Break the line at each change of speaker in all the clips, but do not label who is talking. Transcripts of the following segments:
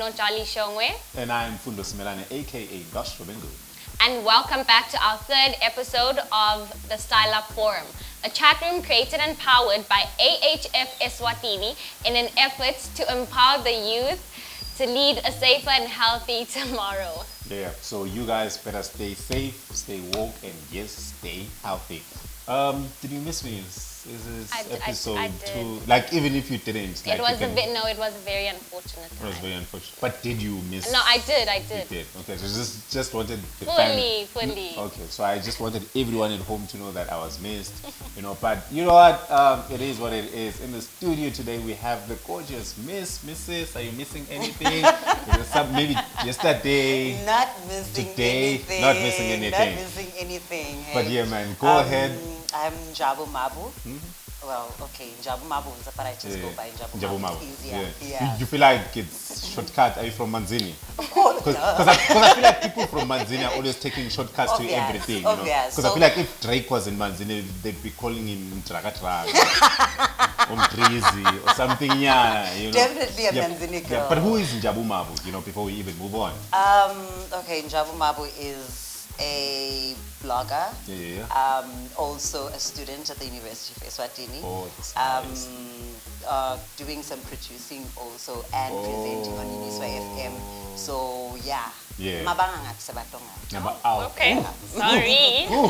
Nojali Shongwe.
And I'm Fundo Simelane, aka Dosh Robengu.
And welcome back to our third episode of the Style Up Forum, a chat room created and powered by AHF Eswatini in an effort to empower the youth to lead a safer and healthy tomorrow.
Yeah, so you guys better stay safe, stay woke, and yes, stay healthy. Did you miss me? Is this episode
I did.
2? Like, even if you didn't, like,
It was it was a very unfortunate
it was
time.
very unfortunate. But did you miss?
No, I did.
You did. Okay, so just wanted the
Fully.
Okay, so I just wanted everyone at home to know that I was missed, But you know what? It is what it is. In the studio today, we have the gorgeous Mrs. Are you missing anything? Maybe yesterday.
Not missing
Today,
anything.
not missing anything.
Not missing anything.
But yeah, man, go ahead.
I'm Njabu Mabu. Well, okay, Njabu Mabu, but I just go by Njabu Mabu. It's easier. Yeah.
You feel like it's shortcut? Are you from Manzini?
Because
Because I feel like people from Manzini are always taking shortcuts to
Obvious,
everything.
obvious.
Because I
So-
feel like if Drake was in Manzini, they'd be calling him Dragatraga or Mtrizi or something.
Definitely a Manzini girl.
But who is Njabu Mabu? Before we even move on.
Okay, Njabu Mabu is a blogger.
Yeah.
Also a student at the University of Eswatini.
Oh, it's nice.
Doing some producing also and presenting on Uniswa FM. So yeah.
Yeah.
Mabanga ngathi sebatonga.
Number out.
Okay, sorry.
Ooh.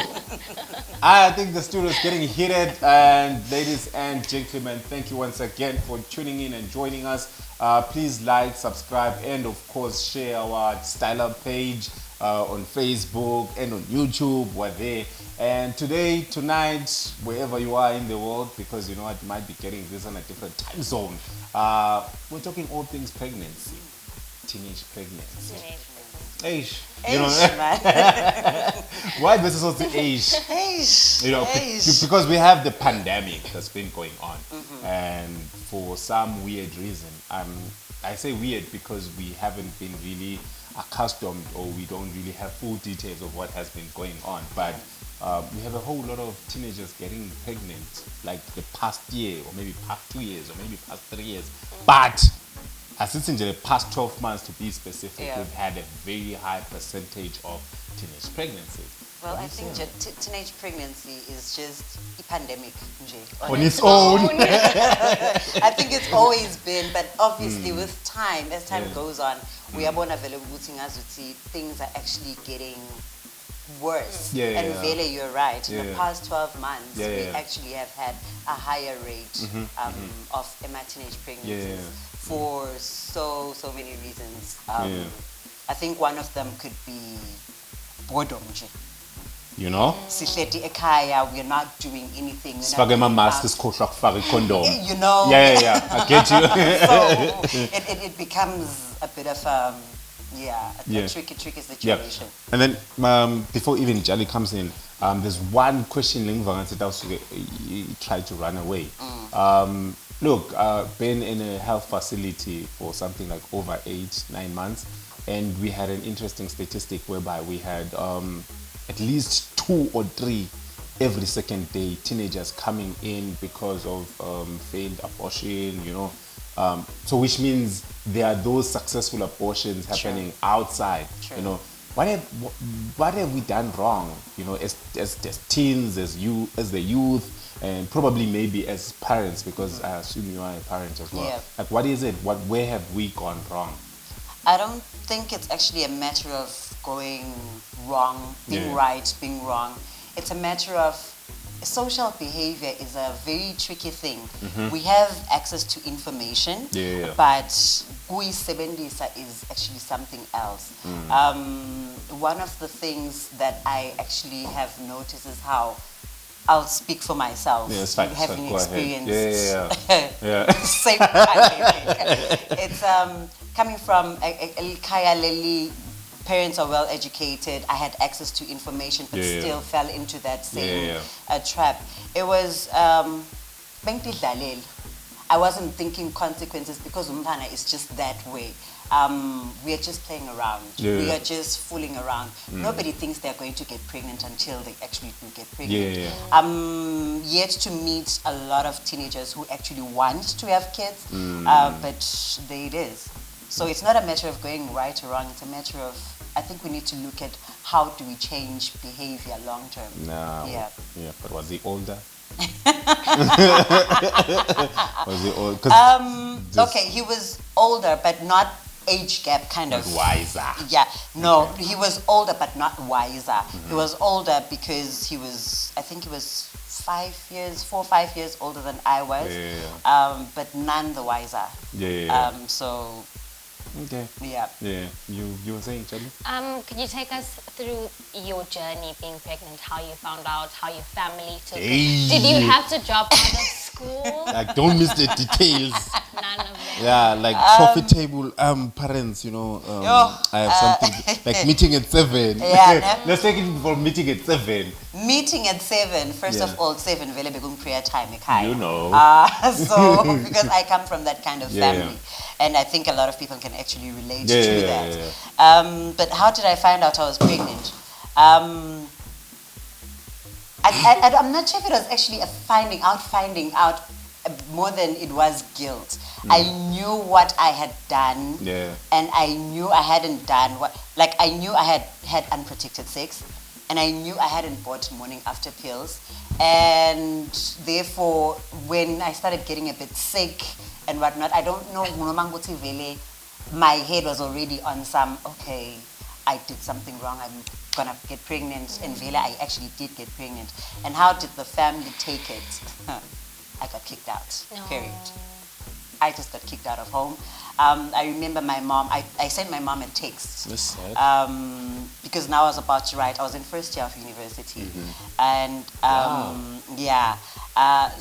I think the studio is getting heated. And ladies and gentlemen, thank you once again for tuning in and joining us. Please like, subscribe, and of course share our Style Up page on Facebook and on YouTube. We're there. And tonight, wherever you are in the world, because you might be getting this on a different time zone, we're talking all things pregnancy, teenage pregnancy. Age.
Man.
Why this is also age?
Eish.
Because we have the pandemic that's been going on, and for some weird reason, I say weird because we haven't been really accustomed, or we don't really have full details of what has been going on. But we have a whole lot of teenagers getting pregnant, like the past year, or maybe past 2 years, or maybe past 3 years. But since in the past 12 months, to be specific, we've had a very high percentage of teenage pregnancies.
Well, I think teenage pregnancy is just a pandemic.
On its own.
I think it's always been, but obviously with time, as time goes on, we are more available things are actually getting worse. And Vele, you're right. In the past 12 months, we actually have had a higher rate of teenage pregnancies for so many reasons. I think one of them could be boredom. Sihleti ekhaya, we're not doing anything.
Sifake ama-mask, sikhohlwa kufaka i-condom. Yeah, I get you.
So it becomes a bit of a tricky situation.
And then before even Jali comes in, there's one question you try to run away. Look, been in a health facility for something like over 8-9 months, and we had an interesting statistic whereby we had at least 2 or 3 every second day teenagers coming in because of failed abortion, so which means there are those successful abortions happening outside. What have we done wrong, as teens, as the youth, and probably maybe as parents, because I assume you are a parent as well. Like, what is it? Where have we gone wrong?
I don't think it's actually a matter of going wrong, being right, being wrong. It's a matter of social behavior is a very tricky thing. We have access to information, but kuyisebenzisa is actually something else. One of the things that I actually have noticed is how I'll speak for myself.
Yeah, it's fine.
Having
Go
experienced
ahead.
same pandemic. It's coming from Kaya Leli. Parents are well educated. I had access to information, but still fell into that same trap. It was I wasn't thinking consequences because umntana is just that way. We are just playing around. We are just fooling around. Nobody thinks they're going to get pregnant until they actually do get pregnant. I'm yet to meet a lot of teenagers who actually want to have kids, but there it is. So it's not a matter of going right or wrong. It's a matter of, I think we need to look at how do we change behavior long term.
No.
Yeah.
Yeah, but was he older? Was he old?
Okay, he was older, but not age gap kind of.
Wiser.
Yeah, no, he was older, but not wiser. He was older because he was, I think he was 4 or 5 years older than I was, but none the wiser. So.
Okay.
Yeah.
Yeah. You were saying, Charlie?
Could you take us through your journey being pregnant? How you found out? How your family took it?
Hey.
Did you have to drop out of school?
Like, don't miss the details.
None of them.
Yeah, like profitable parents, you know. I have something like meeting at 7.
Yeah,
Let's take it for meeting at 7.
Meeting at 7. First of all, 7 vele begun prayer time ekhaya.
You know.
So because I come from that kind of family, and I think a lot of people can actually relate to that. But how did I find out I was pregnant? I'm not sure if it was actually a finding out more than it was guilt. I knew what I had done, and I knew I hadn't done what. Like I knew I had unprotected sex, and I knew I hadn't bought morning after pills, and therefore when I started getting a bit sick and whatnot, I don't know. My head was already on some. Okay, I did something wrong. I'm gonna get pregnant, and vele I actually did get pregnant. And how did the family take it? I got kicked out.
No.
Period. I just got kicked out of home. I remember my mom. I sent my mom a text.
That's sad.
Because now I was about to write. I was in first year of university, and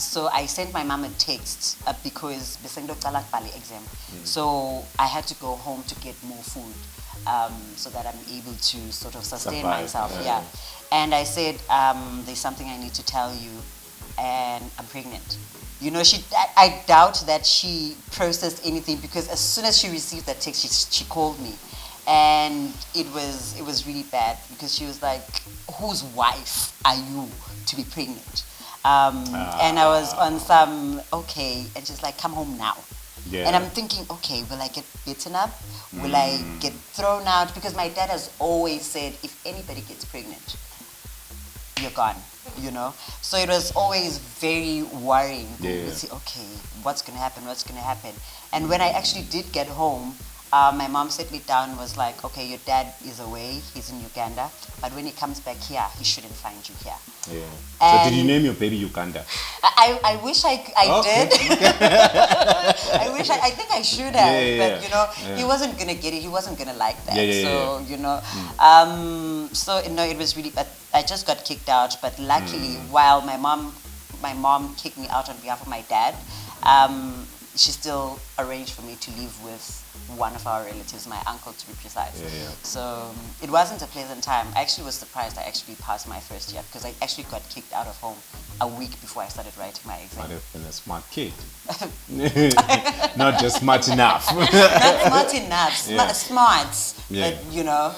so I sent my mom a text because besengdo qala kubhala exam. So I had to go home to get more food, so that I'm able to sort of sustain myself. Yeah. And I said, there's something I need to tell you, and I'm pregnant. You know, I doubt that she processed anything, because as soon as she received that text, she called me, and it was really bad, because she was like, "Whose wife are you to be pregnant?" And I was on some and she's like, "Come home now."
Yeah.
And I'm thinking, okay, will I get beaten up? Will I get thrown out? Because my dad has always said, if anybody gets pregnant, you're gone. You know, so it was always very worrying. To see, okay, what's gonna happen? What's gonna happen? And when I actually did get home, my mom sat me down and was like, okay, your dad is away. He's in Uganda, but when he comes back here, he shouldn't find you here.
Yeah.
And
so did you name your baby Uganda?
I wish I did. I think I should have, but you know, he wasn't gonna get it. He wasn't gonna like that. You know, so no, it was really. But I just got kicked out. But luckily, while my mom kicked me out on behalf of my dad, she still arranged for me to live with one of our relatives, my uncle to be precise. So it wasn't a pleasant time. I actually was surprised I actually passed my first year, because I actually got kicked out of home a week before I started writing my exam.
Might have been a smart kid. Not just smart enough.
Not smart enough. Smart. But, you know,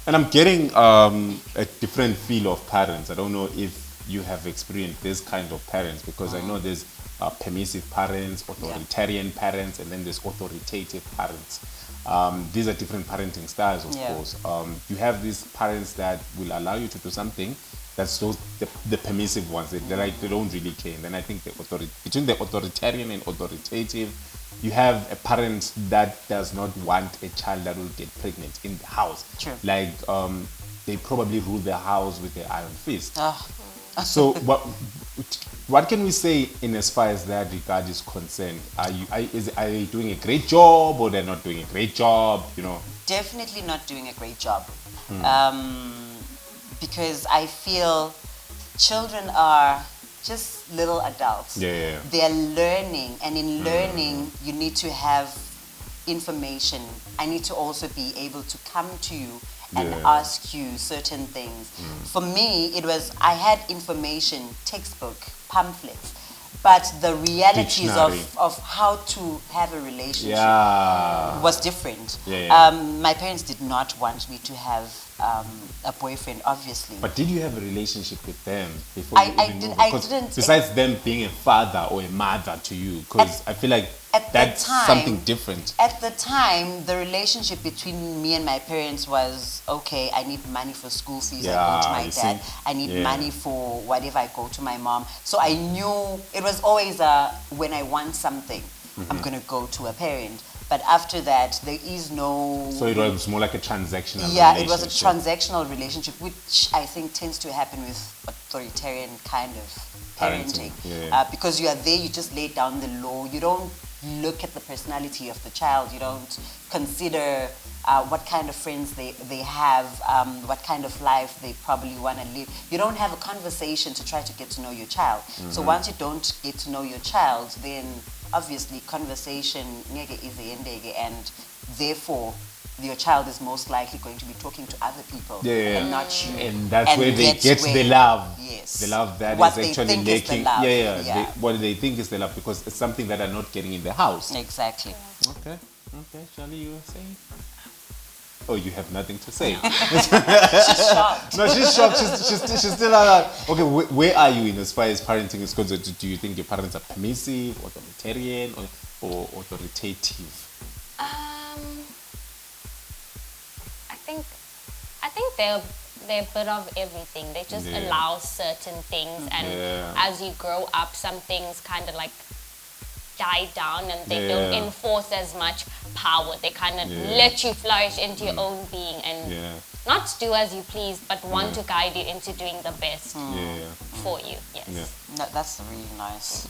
And I'm getting a different feel of parents. I don't know if you have experienced this kind of parents, because I know there's permissive parents, authoritarian parents, and then there's authoritative parents. These are different parenting styles, of course. You have these parents that will allow you to do something. That's those the permissive ones. They don't really care. And then I think between the authoritarian and authoritative, you have a parent that does not want a child that will get pregnant in the house.
True.
Like they probably rule the house with their iron fist. So what can we say in as far as that regard is concerned? Are they doing a great job, or they're not doing a great job? You know,
definitely not doing a great job, because I feel children are just little adults. They're learning, and in learning, you need to have information. I need to also be able to come to you and ask you certain things. For me, it was, I had information, textbook, pamphlets, but the realities of how to have a relationship was different. My parents did not want me to have a boyfriend, obviously.
But did you have a relationship with them before you even moved?
I didn't.
Besides them being a father or a mother to you, because I feel like that's something different.
At the time, the relationship between me and my parents was, okay, I need money for school fees, I go to my dad. I need money for whatever, I go to my mom. So I knew it was always when I want something, I'm going to go to a parent. But after that, there is no...
So it was more like a transactional relationship.
Yeah, it was a transactional relationship, which I think tends to happen with authoritarian kind of parenting. Because you are there, you just lay down the law. You don't look at the personality of the child. You don't consider what kind of friends they have, what kind of life they probably want to live. You don't have a conversation to try to get to know your child. So once you don't get to know your child, then obviously conversation is the end, and therefore your child is most likely going to be talking to other people and not you.
And that's where they get the love.
Yes.
The love that
what
is actually making. What they think is the love, because it's something that are not getting in the house.
Exactly.
Okay, Charlie, you were saying? Oh, you have nothing to say.
She's shocked.
No, she's shocked. She's still like, okay, where are you in as far as parenting is concerned? Do you think your parents are permissive, authoritarian, or authoritative?
I think they're a bit of everything. They just allow certain things, and as you grow up, some things kind of like die down, and they don't enforce as much power. They kind of let you flourish into your own being and not do as you please, but want to guide you into doing the best for you. Yes.
No, that's really nice.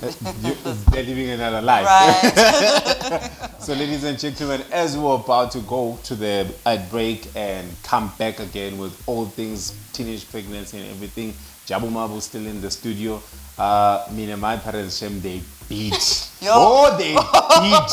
They're living another life.
Right.
So, ladies and gentlemen, as we're about to go to the ad break and come back again with all things teenage pregnancy and everything, Jabu Mabu still in the studio. Me and my parents, they beat. Oh, they beat.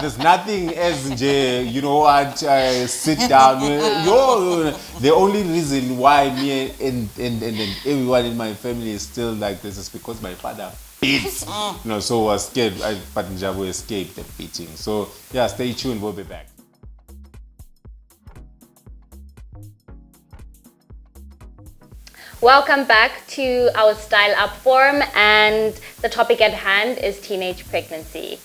There's nothing as, you know what, sit down. The only reason why me and everyone in my family is still like this is because my father beats. So I was scared, but Njabu escaped the beating. So, yeah, stay tuned. We'll be back.
Welcome back to our Style Up forum, and the topic at hand is teenage pregnancy.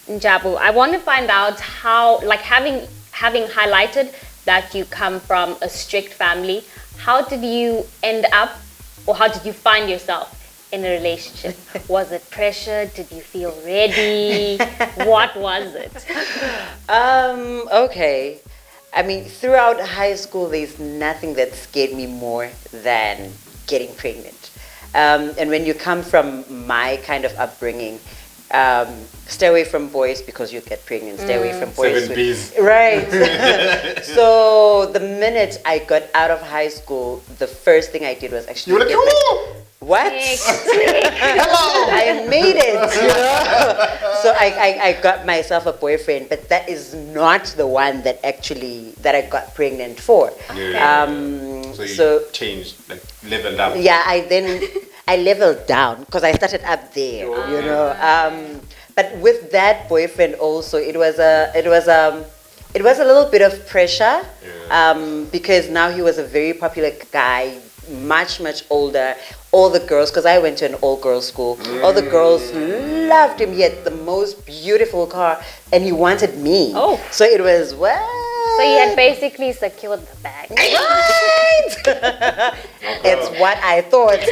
Njabu, I want to find out how, like having highlighted that you come from a strict family, how did you end up, or how did you find yourself in a relationship? Was it pressure? Did you feel ready? What was it?
Okay. I mean, throughout high school, there's nothing that scared me more than getting pregnant. And when you come from my kind of upbringing, stay away from boys because you get pregnant. Stay away from boys.
7 Bs.
Right. So the minute I got out of high school, the first thing I did was actually get pregnant. What? Hello. I made it, you know. So I got myself a boyfriend, but that is not the one that I got pregnant for.
So you changed, like leveled up.
Yeah, I leveled down because I started up there, you know. But with that boyfriend also, it was a little bit of pressure, because now he was a very popular guy, much older. All the girls, because I went to an all-girls school, all the girls loved him. He had the most beautiful car, and he wanted me.
Oh.
So it was, what?
So you had basically secured the bag.
Right! It's what I thought.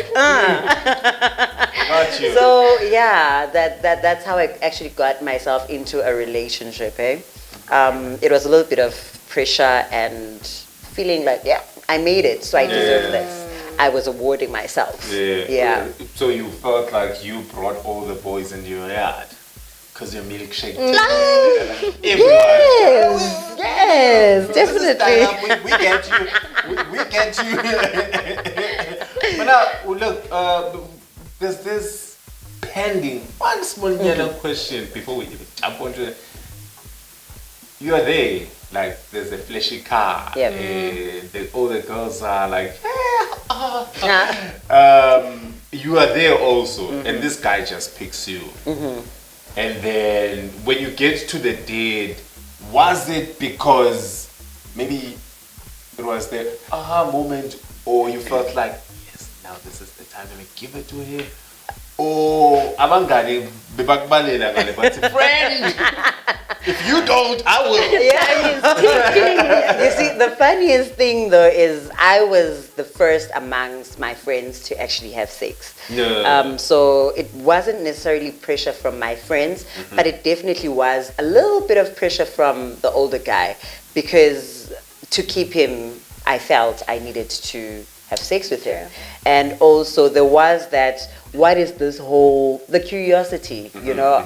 Got you.
So yeah, that's how I actually got myself into a relationship. It was a little bit of pressure and feeling like, yeah, I made it, so I deserve this. I was awarding myself. Yeah.
So you felt like you brought all the boys into your yard because your milkshake.
Yes, definitely.
We get you. We get you. But now, look, there's this pending one small question before we even jump onto it. You are there. Like, there's a flashy car.
Yep.
All the girls are like, you are there also, and this guy just picks you. And then when you get to the date, was it because maybe it was the aha moment, or you felt like, yes, now this is the time to give it to him? Or abangani bebakubalela ngale bathi friend, if you don't, I will.
Yeah. You see, the funniest thing though is I was the first amongst my friends to actually have sex.
Yeah.
So it wasn't necessarily pressure from my friends, but it definitely was a little bit of pressure from the older guy, because to keep him, I felt I needed to have sex with him. And also there was that, what is this whole, the curiosity, you know?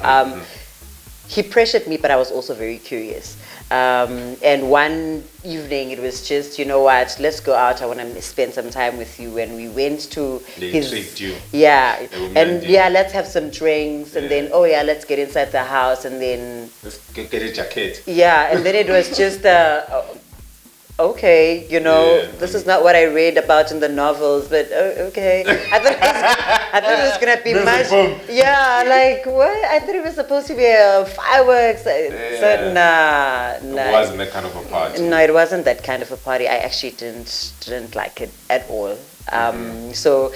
He pressured me, but I was also very curious. And one evening it was just, you know what, let's go out, I want to spend some time with you. And we went to his,
tricked you.
yeah, and yeah, let's have some drinks, and then, oh yeah, let's get inside the house, and then
let's get a jacket.
yeah, and then it was just okay, you know, this is not what I read about in the novels, but okay. I thought it was gonna be much. Yeah, like what? I thought it was supposed to be fireworks. So nah.
It wasn't that kind of a party.
No, it wasn't that kind of a party. I actually didn't like it at all. So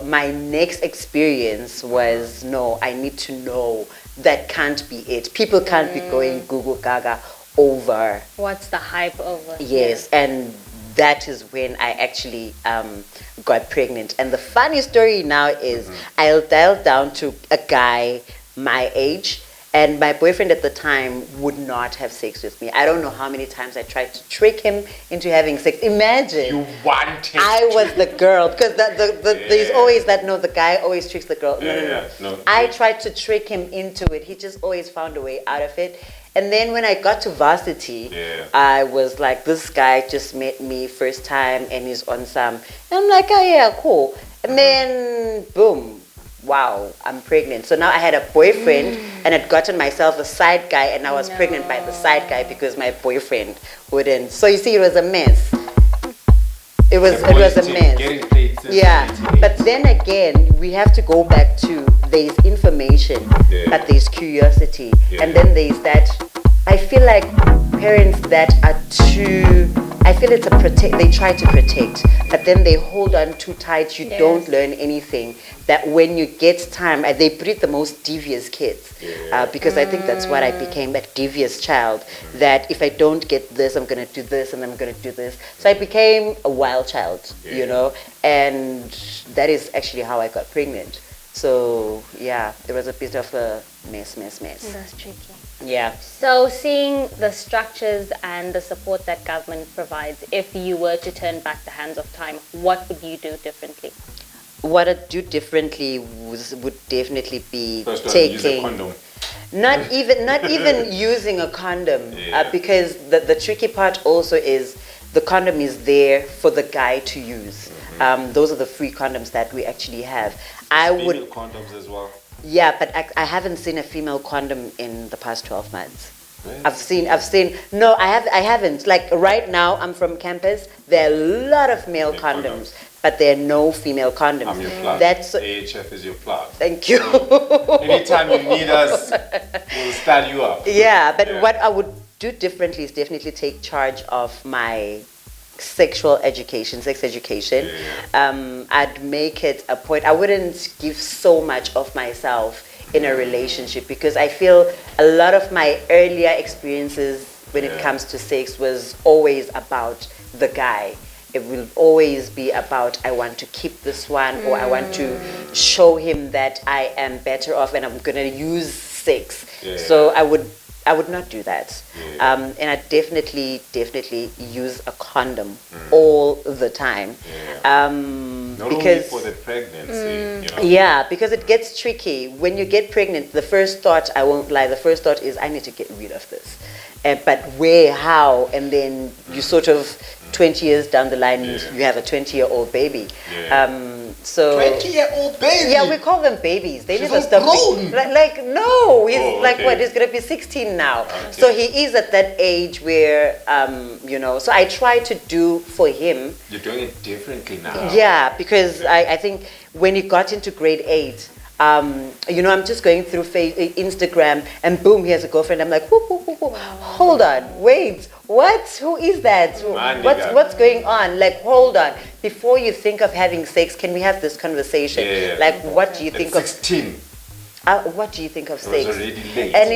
my next experience was, no, I need to know. That can't be it. People can't be going Google Gaga over
what's the hype over.
Yes, and that is when I actually got pregnant. And the funny story now is I'll dial down to a guy my age, and my boyfriend at the time would not have sex with me. I don't know how many times I tried to trick him into having sex. Imagine.
You wanted.
I was the girl, because there's always that, no, the guy always tricks the girl. No. I tried to trick him into it. He just always found a way out of it. And then when I got to varsity, I was like, this guy just met me first time and he's on some. And I'm like, oh yeah, cool. And then, boom, wow, I'm pregnant. So now I had a boyfriend and had gotten myself a side guy, and I was pregnant by the side guy because my boyfriend wouldn't. So you see, it was a mess. It was a mess. Yeah, but then again, we have to go back to, there's information, but there's curiosity, and then there's that. I feel like parents that are too, I feel it's they try to protect, but then they hold on too tight. You don't learn anything. That when you get time, they breed the most devious kids, because I think that's what I became, a devious child. That if I don't get this, I'm gonna do this, and I'm gonna do this. So I became a wild child, you know, and that is actually how I got pregnant. So yeah, there was a bit of a mess.
That's tricky.
Yeah.
So seeing the structures and the support that government provides, if you were to turn back the hands of time, what would you do differently?
What I'd do differently would definitely be
First
taking.
use a condom.
Not even using a condom, because the tricky part also is the condom is there for the guy to use. Those are the free condoms that we actually have.
Female condoms as well.
Yeah, but I haven't seen a female condom in the past 12 months.
Really?
I've seen. No, I haven't. Like right now, I'm from campus. There are a lot of male condoms, but there are no female condoms.
I'm your plug.
That's
AHF is your plug.
Thank you.
Anytime you need us, we'll stand you up.
Yeah, but what I would do differently is definitely take charge of my sex education. I'd make it a point. I wouldn't give so much of myself in a relationship, because I feel a lot of my earlier experiences when it comes to sex was always about the guy. It will always be about, I want to keep this one, or I want to show him that I am better off and I'm gonna use sex. So I would not do that. And I definitely use a condom all the time.
Not
because
only for the pregnancy, you know.
Yeah, because it gets tricky. When you get pregnant, the first thought, I won't lie, the first thought is, I need to get rid of this. But where, how? And then you sort of, 20 years down the line, you have a 20-year-old baby. So
20-year-old baby?
Yeah, we call them babies. They
She's
never stop.
grown.
No, he's like, what, he's going to be 16 now.
Okay.
So he is at that age where, you know, so I try to do for him.
You're doing it differently now.
Yeah, because I think when he got into grade 8, you know, I'm just going through Instagram, and boom, he has a girlfriend. I'm like, whoop, whoop, whoop, whoop. Hold on, wait, what? Who is that? What's going on? Like, hold on. Before you think of having sex, can we have this conversation?
Yeah.
Like, what do you think of
16?
What do you think of sex?
It was already late.
And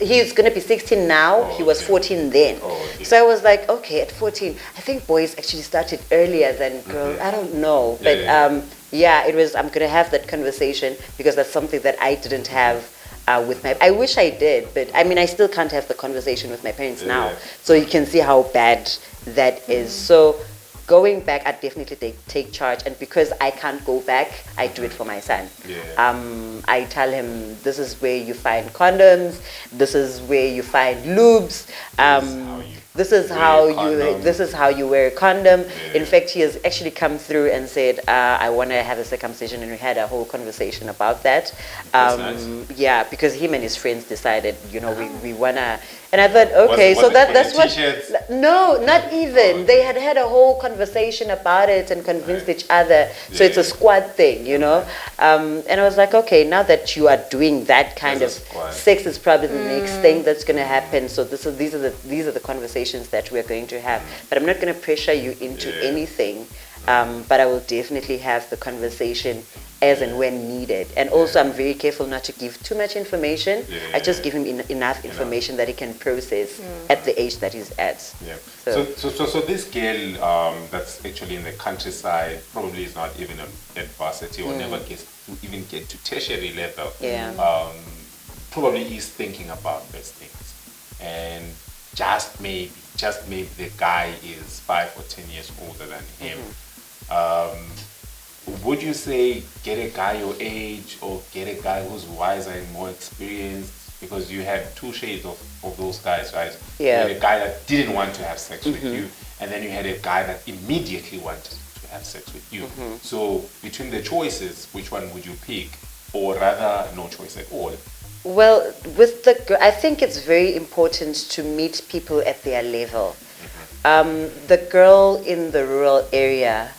he's going to be 16 now. He was 14 then.
Okay.
So I was like, okay, at 14, I think boys actually started earlier than girls. I don't know. But it was, I'm going to have that conversation because that's something that I didn't have with my, I wish I did, but I mean, I still can't have the conversation with my parents now. So you can see how bad that is. So going back, I definitely take charge, and because I can't go back, I do it for my son. I tell him, this is where you find condoms, this is where you find lubes, this is how you wear a condom. In fact, he has actually come through and said, I want to have a circumcision, and we had a whole conversation about that.
Nice.
Yeah, because him and his friends decided, you know, we want to. And I thought, okay, so that's what. No, not even. They had a whole conversation about it and convinced each other. So it's a squad thing, you know. And I was like, okay, now that you are doing that kind of sex, is probably the next thing that's going to happen. So these are the conversations that we're going to have. But I'm not going to pressure you into anything. But I will definitely have the conversation as and when needed. And also, I'm very careful not to give too much information. I just give him enough information that he can process at the age that he's at.
So this girl that's actually in the countryside probably is not even at varsity or never gets to even get to tertiary level. Probably is thinking about these things. And just maybe the guy is 5 or 10 years older than him. Would you say get a guy your age or get a guy who's wiser and more experienced? Because you had two shades of those guys, right? You had a guy that didn't want to have sex with you, and then you had a guy that immediately wanted to have sex with you. So between the choices, which one would you pick? Or rather, no choice at all?
Well, I think it's very important to meet people at their level. The girl in the rural area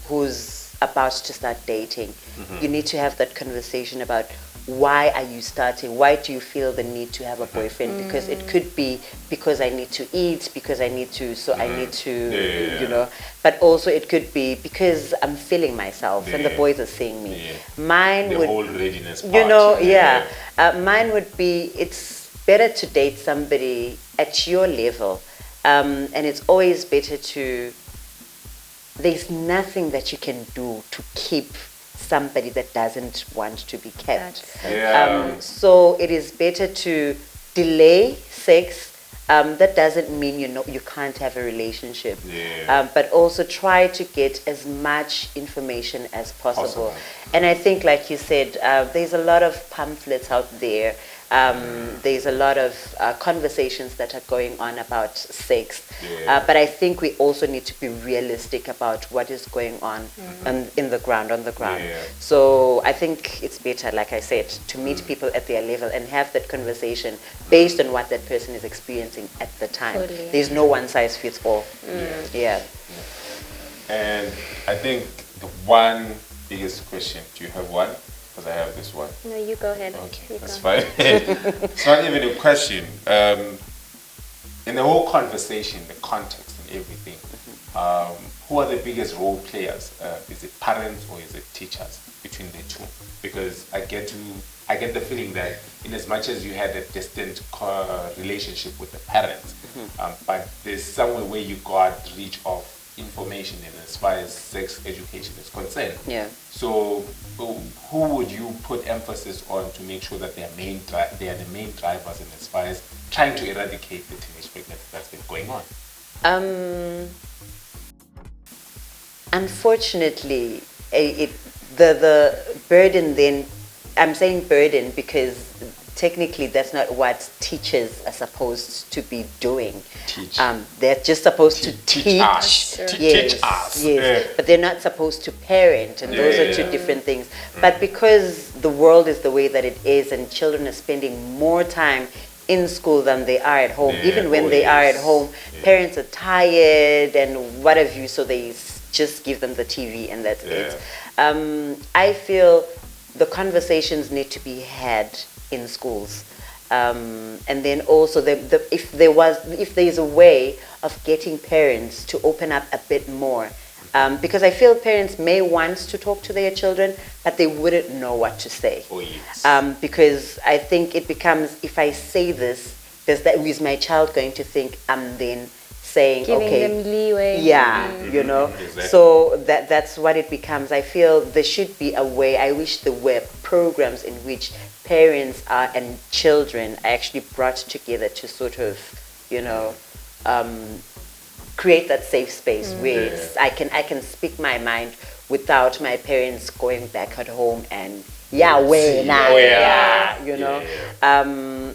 who's about to start dating, you need to have that conversation about why are you starting? Why do you feel the need to have a boyfriend? Because it could be because I need to eat, because I need to, so I need to, you know. But also it could be because I'm feeling myself and the boys are seeing me. Mine
the
would,
whole readiness part.
you know, mine would be, it's better to date somebody at your level, and it's always better to. There's nothing that you can do to keep somebody that doesn't want to be kept. So it is better to delay sex. That doesn't mean you can't have a relationship. But also try to get as much information as possible. And I think, like you said, there's a lot of pamphlets out there. There's a lot of conversations that are going on about sex, but I think we also need to be realistic about what is going on on the ground. So I think it's better, like I said, to meet people at their level and have that conversation based on what that person is experiencing at the time. There's no one size fits all.
And I think the one biggest question, do you have one? Because I have this one.
No, you go ahead.
Okay, that's fine. It's not even a question. In the whole conversation, the context and everything, who are the biggest role players? Is it parents or is it teachers between the two? Because I get the feeling that in as much as you had a distant relationship with the parents, but there's somewhere where you got reach of information in as far as sex education is concerned. So who would you put emphasis on to make sure that they are the main drivers in as far as trying to eradicate the teenage pregnancy that's been going on?
Unfortunately, the burden then, I'm saying burden because technically that's not what teachers are supposed to be doing. They're just supposed to teach
us.
But they're not supposed to parent, and those are two different things. But because the world is the way that it is and children are spending more time in school than they are at home, even when they are at home, parents are tired and what have you, so they just give them the TV and that's it. I feel the conversations need to be had in schools. And then also, if there is a way of getting parents to open up a bit more, because I feel parents may want to talk to their children, but they wouldn't know what to say.
Oh, yes.
Because I think it becomes, if I say this, is my child going to think I'm then saying,
Giving
okay,
them leeway.
yeah, you know.
Exactly.
So that's what it becomes. I feel there should be a way. I wish there were programs in which parents and children are actually brought together to sort of, you know, create that safe space where I can speak my mind without my parents going back at home and you know.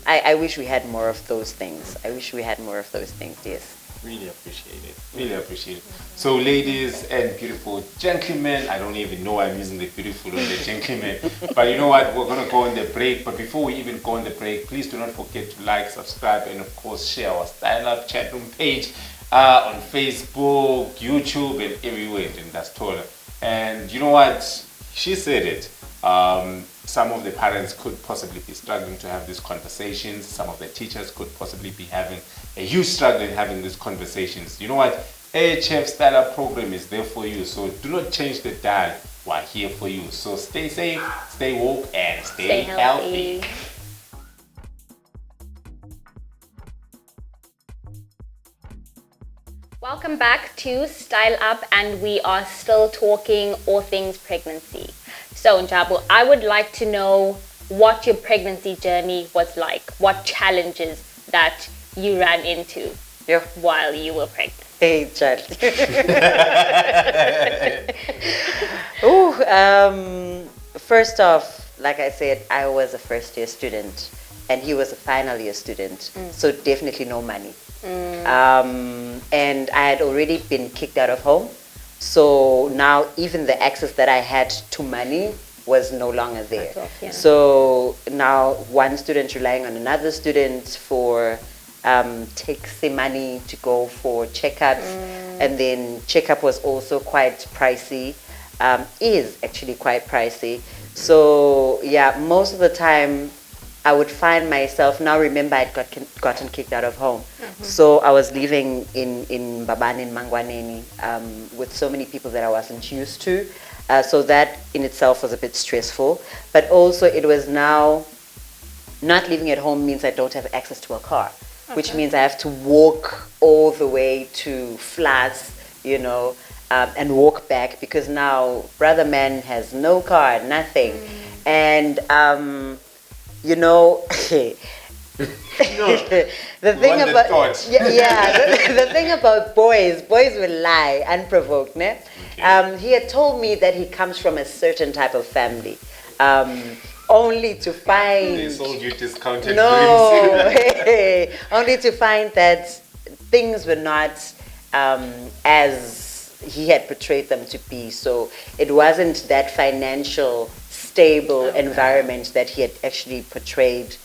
I wish we had more of those things. Yes.
Really appreciate it. Really appreciate it. So, ladies and beautiful gentlemen, I don't even know I'm using the beautiful and the gentlemen, but you know what? We're going to go on the break. But before we even go on the break, please do not forget to like, subscribe, and of course, share our Style Up chat room page on Facebook, YouTube, and everywhere. And that's Tola. And you know what? She said it. Some of the parents could possibly be struggling to have these conversations. Some of the teachers could possibly be having a huge struggle in having these conversations. You know what? AHF Style Up program is there for you. So do not change the dial. We're here for you. So stay safe, stay woke, and stay healthy.
Welcome back to Style Up, and we are still talking all things pregnancy. So, Njabu, I would like to know what your pregnancy journey was like. What challenges that you ran into while you were pregnant?
Hey, Charlie. First off, like I said, I was a first-year student, and he was a final-year student, so definitely no money. And I had already been kicked out of home. So now even the access that I had to money was no longer there. So now one student relying on another student for taxi money to go for checkups. And then checkup was also quite pricey, is actually quite pricey. So yeah, most of the time I would find myself, now remember I'd gotten kicked out of home. So I was living in Babane, in Mangwaneni, with so many people that I wasn't used to. So that in itself was a bit stressful. But also it was now, not living at home means I don't have access to a car, which means I have to walk all the way to flats, you know, and walk back because now brother man has no car, nothing. And you know, the thing about the thing about boys will lie unprovoked, ne? He had told me that he comes from a certain type of family, only to find
they sold you discounted
drinks. Only to find that things were not as he had portrayed them to be. So it wasn't that financial stable environment that he had actually portrayed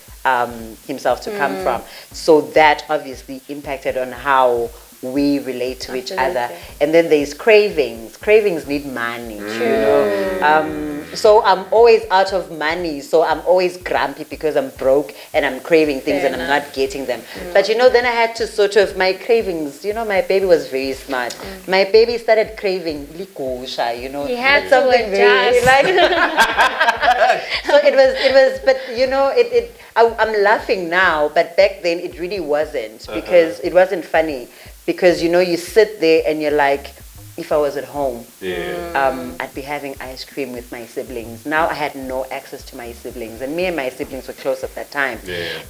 himself to come from. So that obviously impacted on how we relate to each other. And then there's cravings. Cravings need money, you know. So I'm always out of money. So I'm always grumpy because I'm broke and I'm craving things and I'm not getting them. But you know, then I had to sort of, my cravings, you know, my baby was very smart. My baby started craving likosha, you know.
He had
something very like so it was, but you know, I'm laughing now, but back then it really wasn't, because it wasn't funny. Because, you know, you sit there and you're like, if I was at home, I'd be having ice cream with my siblings. Now I had no access to my siblings, and me and my siblings were close at that time.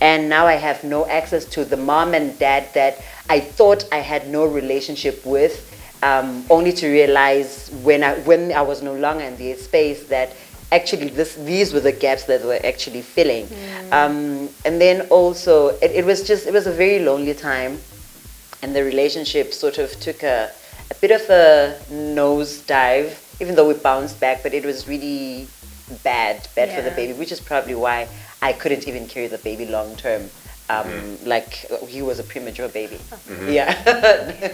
And now I have no access to the mom and dad that I thought I had no relationship with, only to realize when I was no longer in their space that actually these were the gaps that were actually filling. And then also, it was a very lonely time. And the relationship sort of took a bit of a nosedive, even though we bounced back, but it was really bad for the baby, which is probably why I couldn't even carry the baby long term. Like he was a premature baby. Yeah.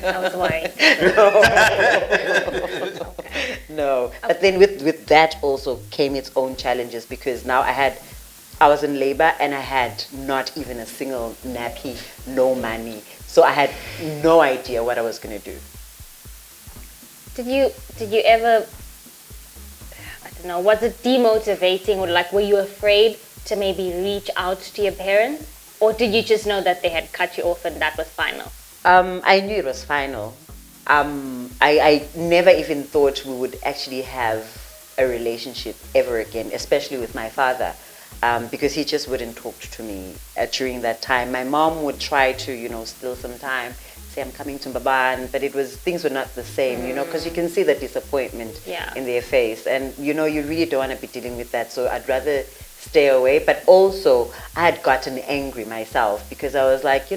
I was worried.
No. But then with that also came its own challenges, because now I was in labor and I had not even a single nappy, no money. So I had no idea what I was going to do.
Did you ever, I don't know, was it demotivating, or like were you afraid to maybe reach out to your parents? Or did you just know that they had cut you off and that was final?
I knew it was final. I never even thought we would actually have a relationship ever again, especially with my father, because he just wouldn't talk to me during that time. My mom would try to, steal some time, say I'm coming to Mbaban, but things were not the same, because you can see the disappointment in their face, and you really don't want to be dealing with that. So I'd rather stay away. But also I had gotten angry myself, because I was like,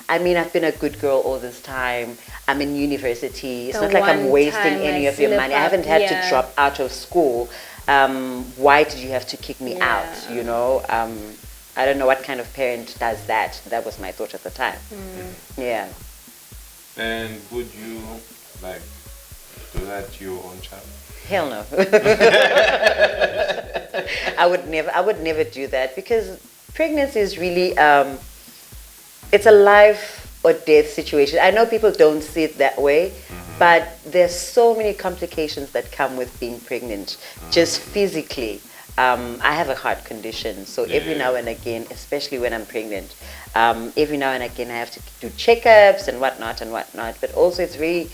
I've been a good girl all this time. I'm in university. It's not like I'm wasting any of your money. I haven't had to drop out of school. Why did you have to kick me out? I don't know what kind of parent does that. That was my thought at the time. Yeah.
And would you do that to your own child?
Hell no. I would never do that, because pregnancy is really it's a life or death situation. I know people don't see it that way, but there's so many complications that come with being pregnant, just physically. I have a heart condition, so every now and again, especially when I'm pregnant, every now and again I have to do checkups and whatnot, but also it's very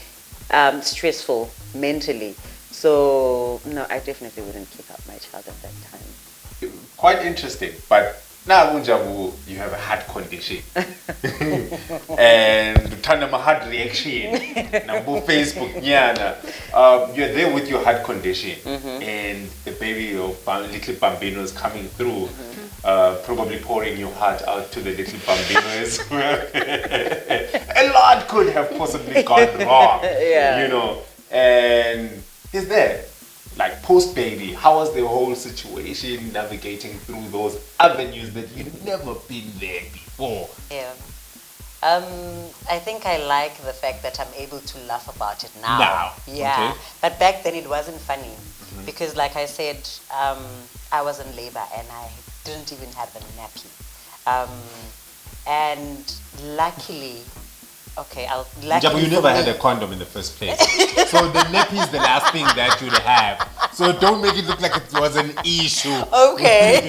stressful mentally. So no, I definitely wouldn't kick out my child at that time.
Quite interesting, but now Unjabu, you have a heart condition and Tandama heart reaction. Nambu Facebook, you're there with your heart condition, and the baby or little bambino is coming through, probably pouring your heart out to the little bambinos. A lot could have possibly gone wrong, and is there, like post-baby, how was the whole situation navigating through those avenues that you've never been there before?
Yeah. I think I like the fact that I'm able to laugh about it now. Yeah. Okay. But back then it wasn't funny, because like I said, I was in labor and I didn't even have a nappy. And luckily,
you never had a condom in the first place. So the nappy is the last thing that you'd have. So don't make it look like it was an issue.
Okay.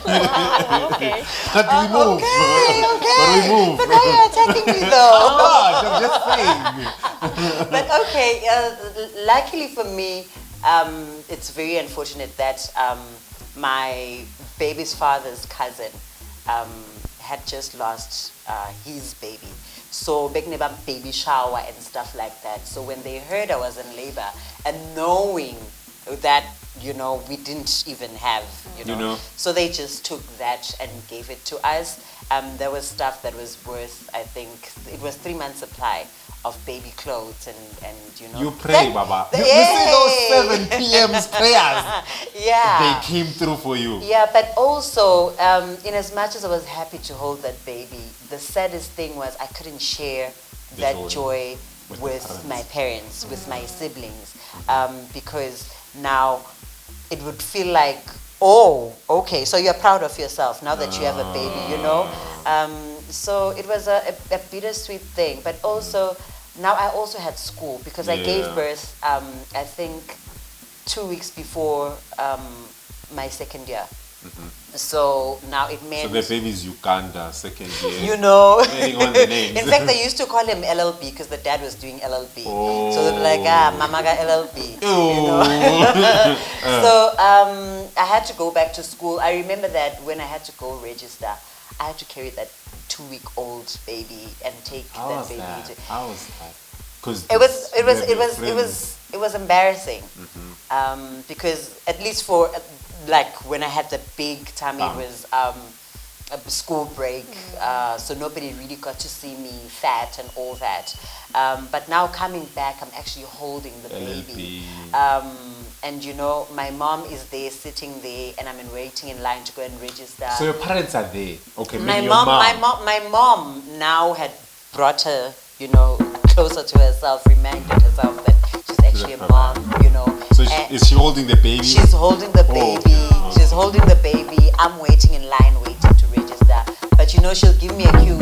Wow, okay.
But we move. But we move.
But now you're attacking me though.
I'm just saying.
But okay, luckily for me, it's very unfortunate that my baby's father's cousin had just lost his baby. So Begneba baby shower and stuff like that. So when they heard I was in labor, and knowing that, we didn't even have, so they just took that and gave it to us. There was stuff that was worth, I think, it was 3 months supply of baby clothes and
You pray, Baba. You see those 7 p.m.'s prayers.
Yeah.
They came through for you.
Yeah, but also, in as much as I was happy to hold that baby, the saddest thing was I couldn't share that joy with my parents, with my siblings, because now it would feel like, oh, okay, so you're proud of yourself now that you have a baby, so it was a bittersweet thing. But also, now I also had school, because I gave birth, I think, 2 weeks before my second year. So now it meant...
So the baby's Uganda, second year.
Depending
on the names.
In fact, they used to call him LLB because the dad was doing LLB. Oh. So they'd be like, Mama got LLB. So I had to go back to school. I remember that when I had to go register, I had to carry that 2-week-old baby and take that baby.
How was that? Because
it was embarrassing, because at least for when I had the big tummy, it was a school break, so nobody really got to see me fat and all that. But now coming back, I'm actually holding the baby, and my mom is there sitting there, and I'm waiting in line to go and register.
So your parents are there. Okay,
my mom now had brought her, closer to herself, reminded herself that she's actually a mom, you know.
So is she holding the baby?
She's holding the baby. She's holding the baby. I'm waiting in line, waiting to register. But you know, she'll give me a cue.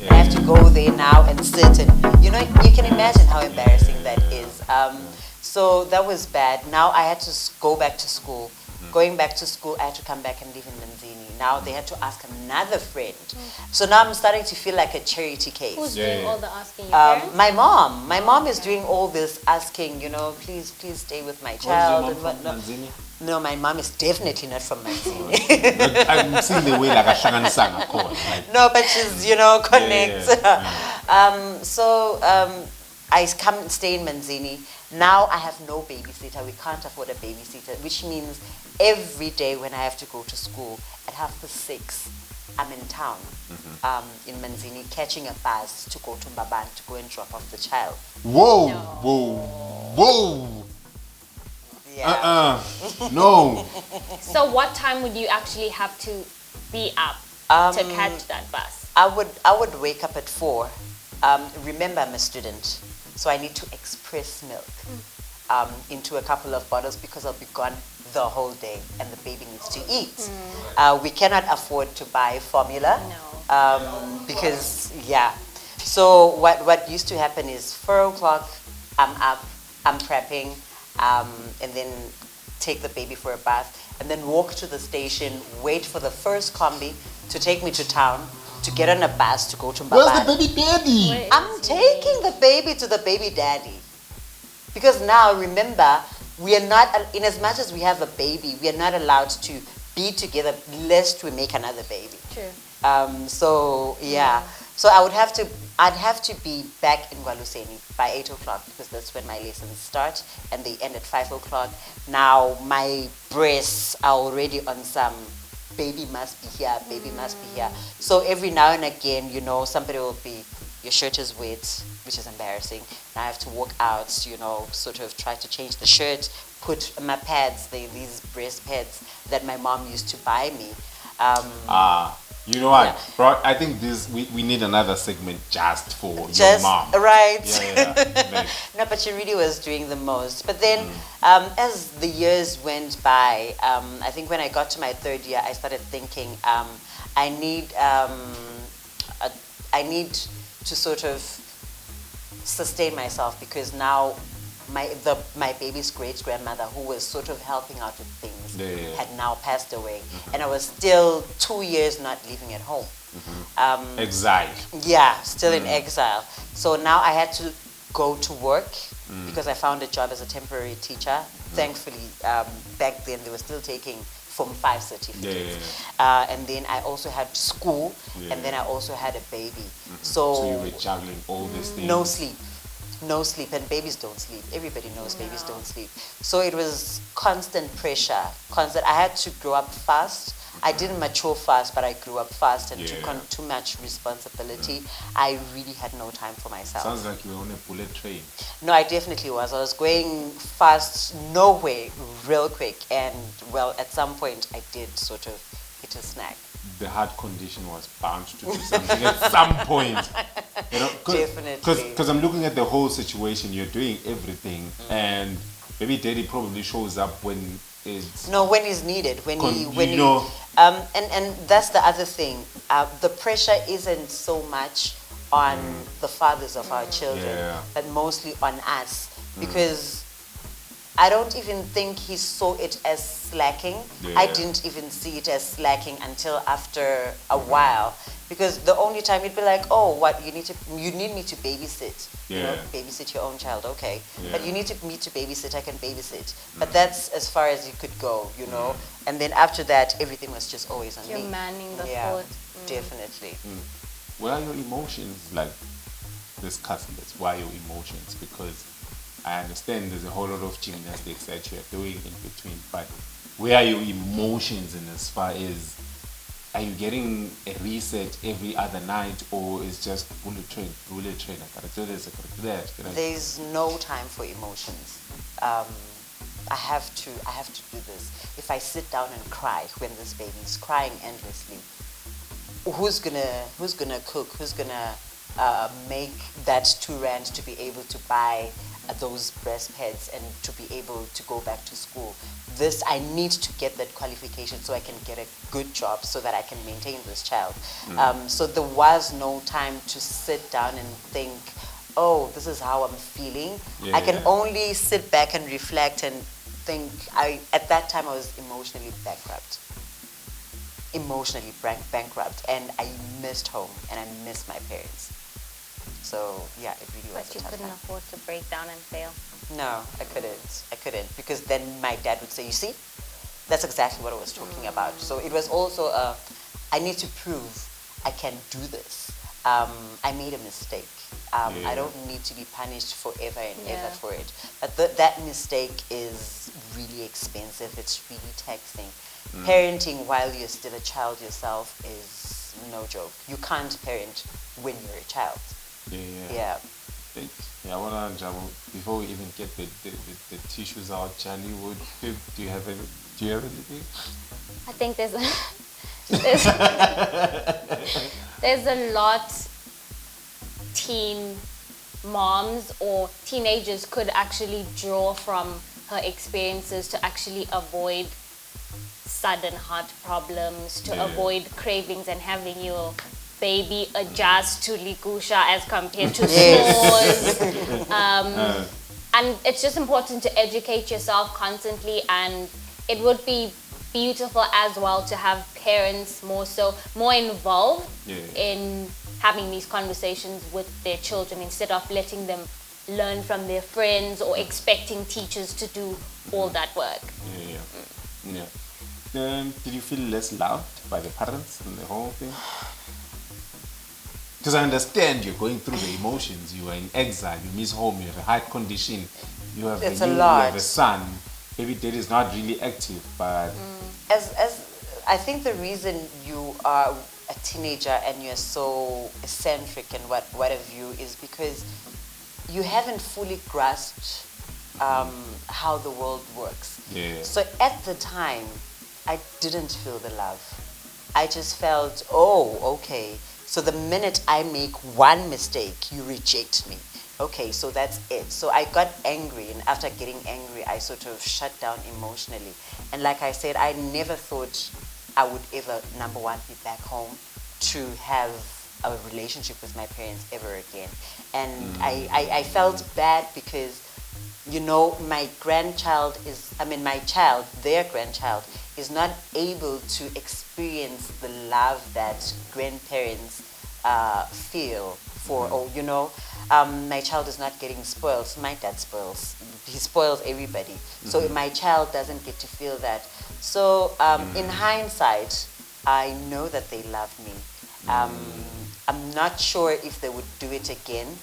I have to go there now and sit, and you know, you can imagine how embarrassing that is. So that was bad. Now I had to go back to school. Going back to school, I had to come back and live in Manzini. Now they had to ask another friend. So now I'm starting to feel like a charity case.
Who's doing all the asking? Your parents?
My mom. My mom is doing all this asking, you know, please stay with my child.
Where's your mom from, Manzini?
No, my mom is definitely not from Manzini.
I'm seeing the way like a Shanganisanga call. Like,
No, but she's, you know, connects. I come and stay in Manzini. Now I have no babysitter. We can't afford a babysitter, which means every day when I have to go to school at 6:30, I'm in town in Manzini catching a bus to go to Mbaban to go and drop off the child.
whoa,
No.
whoa.
Yeah.
No.
So what time would you actually have to be up to catch that bus?
I would wake up at 4. Remember, I'm a student, so I need to express milk into a couple of bottles because I'll be gone the whole day and the baby needs to eat. We cannot afford to buy formula because, So what used to happen is 4 o'clock, I'm up, I'm prepping, and then take the baby for a bath, and then walk to the station, wait for the first combi to take me to town, to get on a bus to go to Mbaban.
Where's the baby daddy?
I'm taking the baby to the baby daddy. Because now, remember, we are not, in as much as we have a baby, we are not allowed to be together lest we make another baby.
True.
So I'd have to be back in Gwaluseni by 8 o'clock because that's when my lessons start and they end at 5 o'clock. Now my breasts are already on some baby must be here, baby must be here. So every now and again, you know, somebody will be, your shirt is wet, which is embarrassing. And I have to walk out, you know, sort of try to change the shirt, put my pads, these breast pads that my mom used to buy me.
You know what, bro? I think we need another segment just for your mom.
Right.
Yeah.
No, but she really was doing the most. But then, as the years went by, I think when I got to my 3rd year, I started thinking, I need to sort of sustain myself because now my baby's great grandmother, who was sort of helping out with things, had now passed away, and I was still 2 years not living at home.
Exile.
Yeah, still in exile. So now I had to go to work because I found a job as a temporary teacher. Thankfully, back then they were still taking Form 5 certificates. And then I also had school, and then I also had a baby. So
you were juggling all these things.
No sleep, and babies don't sleep. Everybody knows babies don't sleep. So it was constant pressure, I had to grow up fast. I didn't mature fast, but I grew up fast and took on too much responsibility. I really had no time for myself.
Sounds like you were on a bullet train.
No, I definitely was. I was going fast, nowhere, real quick. And well, at some point I did sort of hit a snag.
The heart condition was bound to do something at some point. You know,
Definitely.
Because I'm looking at the whole situation. You're doing everything, and baby daddy probably shows up when it's
when he's needed. And that's the other thing. The pressure isn't so much on the fathers of our children, but mostly on us, because I don't even think he saw it as slacking. I didn't even see it as slacking until after a while, because the only time he'd be like, "Oh, what you need me to babysit? You know, babysit your own child, okay? But you need me to babysit. I can babysit, but that's as far as you could go, you know." And then after that, everything was just always on me.
You're manning the fort.
Definitely.
Where are your emotions? Like, discussing this. Why your emotions? Because I understand there's a whole lot of gymnastics that you're doing in between, but where are your emotions in as far as, are you getting a reset every other night, or is just bullet train, I gotta do this, I gotta do that?
There's no time for emotions. I have to do this. If I sit down and cry when this baby is crying endlessly, who's gonna cook? Who's gonna make that 2 rand to be able to buy those breast pads and to be able to go back to school. I need to get that qualification so I can get a good job so that I can maintain this child. So there was no time to sit down and think, oh, this is how I'm feeling. I can only sit back and reflect and think. At that time I was emotionally bankrupt. And I missed home and I missed my parents. So yeah, it really was
But
a
you
tough
couldn't
time.
afford to break down and fail.
No, I couldn't because then my dad would say, you see, that's exactly what I was talking about. So it was also I need to prove I can do this. I made a mistake. I don't need to be punished forever and ever for it. But that mistake is really expensive. It's really taxing. Parenting while you're still a child yourself is no joke. You can't parent when you're a child. Yeah.
Before we even get the tissues out, Charlie, do you have anything?
I think there's a lot teen moms or teenagers could actually draw from her experiences to actually avoid sudden heart problems, to avoid cravings and having your baby adjust to likusha as compared to s'mores. And it's just important to educate yourself constantly, and it would be beautiful as well to have parents more involved in having these conversations with their children instead of letting them learn from their friends or expecting teachers to do all that work.
Did you feel less loved by the parents and the whole thing? Because I understand you're going through the emotions. You are in exile, you miss home, you have a heart condition, you have
It's
you
a lot.
have a son. Maybe dad is not really active, but
As I think the reason you are a teenager and you're so eccentric and what have you is because you haven't fully grasped how the world works. So at the time, I didn't feel the love. I just felt, oh, okay. So the minute I make one mistake, you reject me. Okay, so that's it. So I got angry, and after getting angry, I sort of shut down emotionally. And like I said, I never thought I would ever, number one, be back home to have a relationship with my parents ever again. And I felt bad because, you know, my grandchild their grandchild is not able to experience the love that grandparents feel for, or, you know, my child is not getting spoiled. My dad spoils. He spoils everybody. So my child doesn't get to feel that. So in hindsight, I know that they love me. I'm not sure if they would do it again.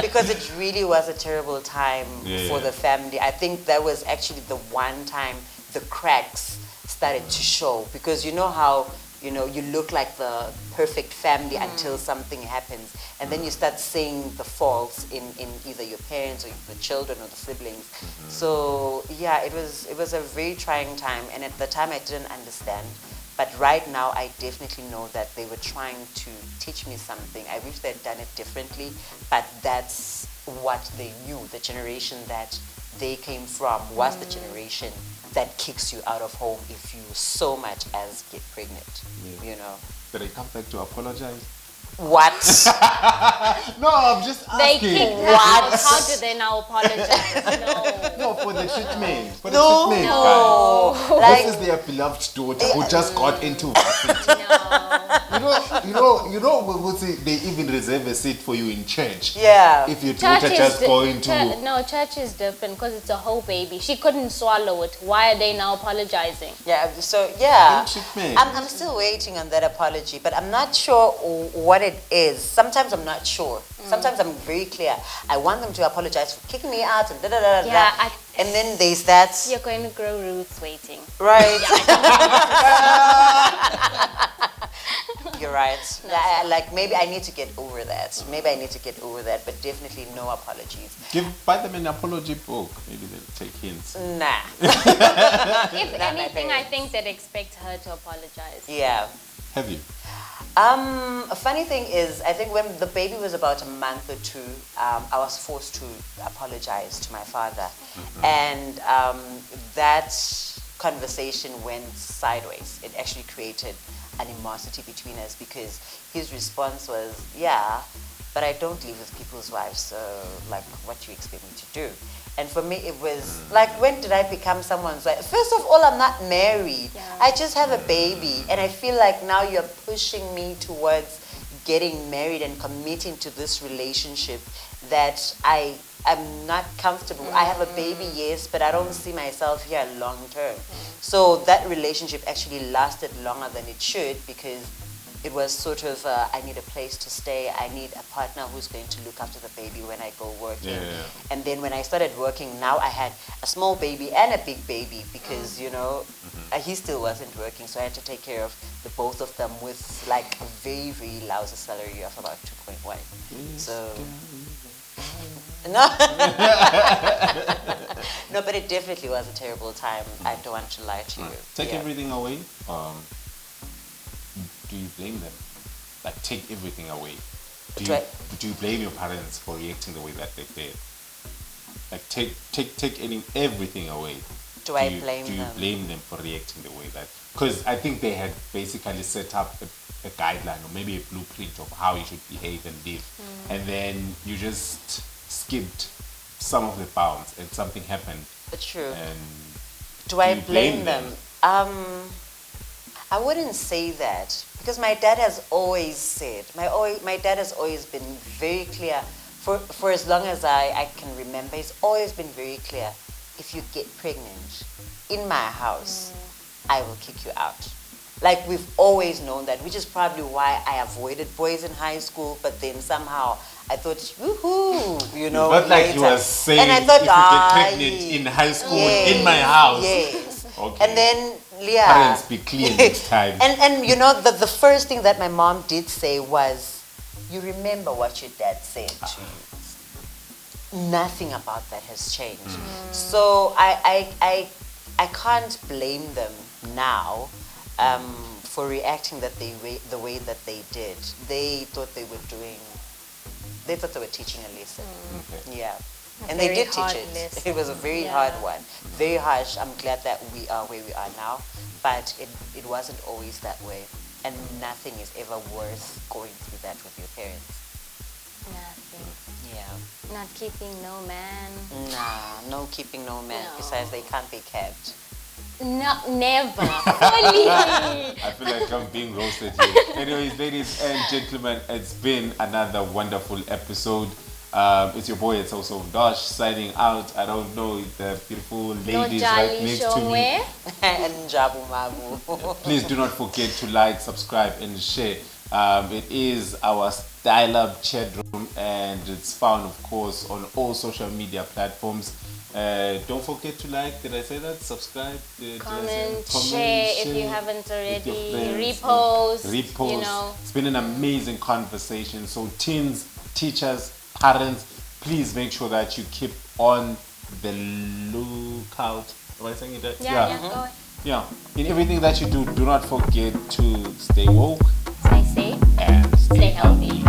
Because it really was a terrible time for the family. I think that was actually the one time the cracks started to show, because you know how, you know, you look like the perfect family until something happens, and then you start seeing the faults in either your parents or the children or the siblings. So yeah, it was a very trying time, and at the time I didn't understand. But right now, I definitely know that they were trying to teach me something. I wish they'd done it differently, but that's what they knew. The generation that they came from was the generation that kicks you out of home if you so much as get pregnant, you know.
did they come back to apologize?
What?
No, I'm just asking.
They kicked her out. How do they now apologize?
No, for the treatment. For
No.
the treatment,
No.
guys.
Like-
This is their beloved daughter who just got into varsity.
No.
You know, we'll say they even reserve a seat for you in church.
Yeah.
If your daughter just go into...
No, church is different because it's a whole baby. She couldn't swallow it. Why are they now apologizing?
Yeah, so yeah,
Treatment.
I'm still waiting on that apology, but I'm not sure what it is. Sometimes I'm not sure. Sometimes I'm very clear. I want them to apologize for kicking me out and da da da da.
Yeah,
da. And then there's that.
You're going to grow roots waiting.
Right. You're right. Like maybe I need to get over that. But definitely no apologies.
Buy them an apology book. Maybe they'll take hints.
Nah.
If
Not my
anything, I
parents.
think they'd expect her to apologize.
Yeah.
Have you?
A funny thing is, I think when the baby was about a month or two, I was forced to apologize to my father. And that conversation went sideways. It actually created animosity between us because his response was, yeah, but I don't live with people's wives, so like, what do you expect me to do? And for me, it was like, when did I become someone's wife? First of all, I'm not married.
Yeah.
I just have a baby. And I feel like now you're pushing me towards getting married and committing to this relationship that I am not comfortable. I have a baby, yes, but I don't see myself here long term. So that relationship actually lasted longer than it should because it was sort of, I need a place to stay. I need a partner who's going to look after the baby when I go working.
Yeah.
And then when I started working, now I had a small baby and a big baby because, you know, he still wasn't working. So I had to take care of the both of them with like a very, very lousy salary of about 2.1. So, no. No, but it definitely was a terrible time. I don't want to lie to you.
Take everything away. Do you blame them? Like, take everything away. Do you blame your parents for reacting the way that they did? Like, take everything away.
Do I blame them?
Do you blame them for reacting the way that? Because I think they had basically set up a guideline or maybe a blueprint of how you should behave and live, and then you just skipped some of the bounds and something happened.
True.
And
do I blame them? I wouldn't say that because my dad has always said, my dad has always been very clear for as long as I can remember. He's always been very clear. If you get pregnant in my house, I will kick you out. Like, we've always known that, which is probably why I avoided boys in high school, but then somehow I thought, woohoo, you know.
Not like you were saying,
and I thought,
if you get pregnant in high school, in my house.
Yes.
Okay.
And then, yeah.
Parents, be clear next time.
And you know, the first thing that my mom did say was, you remember what your dad said to you. Nothing about that has changed. So I can't blame them now for reacting the way that they did. They thought they were teaching a lesson.
Okay.
Yeah. And they did teach it.
Lesson.
It was a very hard one. Very harsh. I'm glad that we are where we are now. But it wasn't always that way. And nothing is ever worth going through that with your parents.
Nothing.
Yeah.
Not keeping no man.
Nah, no keeping no man.
No.
Besides, they can't be kept.
No, never. Fully.
I feel like I'm being roasted here. Anyways, ladies and gentlemen, it's been another wonderful episode. It's your boy, it's also Dosh, signing out. I don't know the beautiful ladies right next to me.
And Jabu Mabu.
Please do not forget to like, subscribe, and share. It is our Style Up chat room, and it's found, of course, on all social media platforms. Don't forget to like. Did I say that? Subscribe.
Comment, share if you haven't already.
Repost.
You know.
It's been an amazing conversation. So, teens, teachers, parents, please make sure that you keep on the lookout. Am I saying it?
Yeah. Go ahead.
Yeah. In everything that you do, do not forget to stay woke
Stay safe.
and
Stay healthy.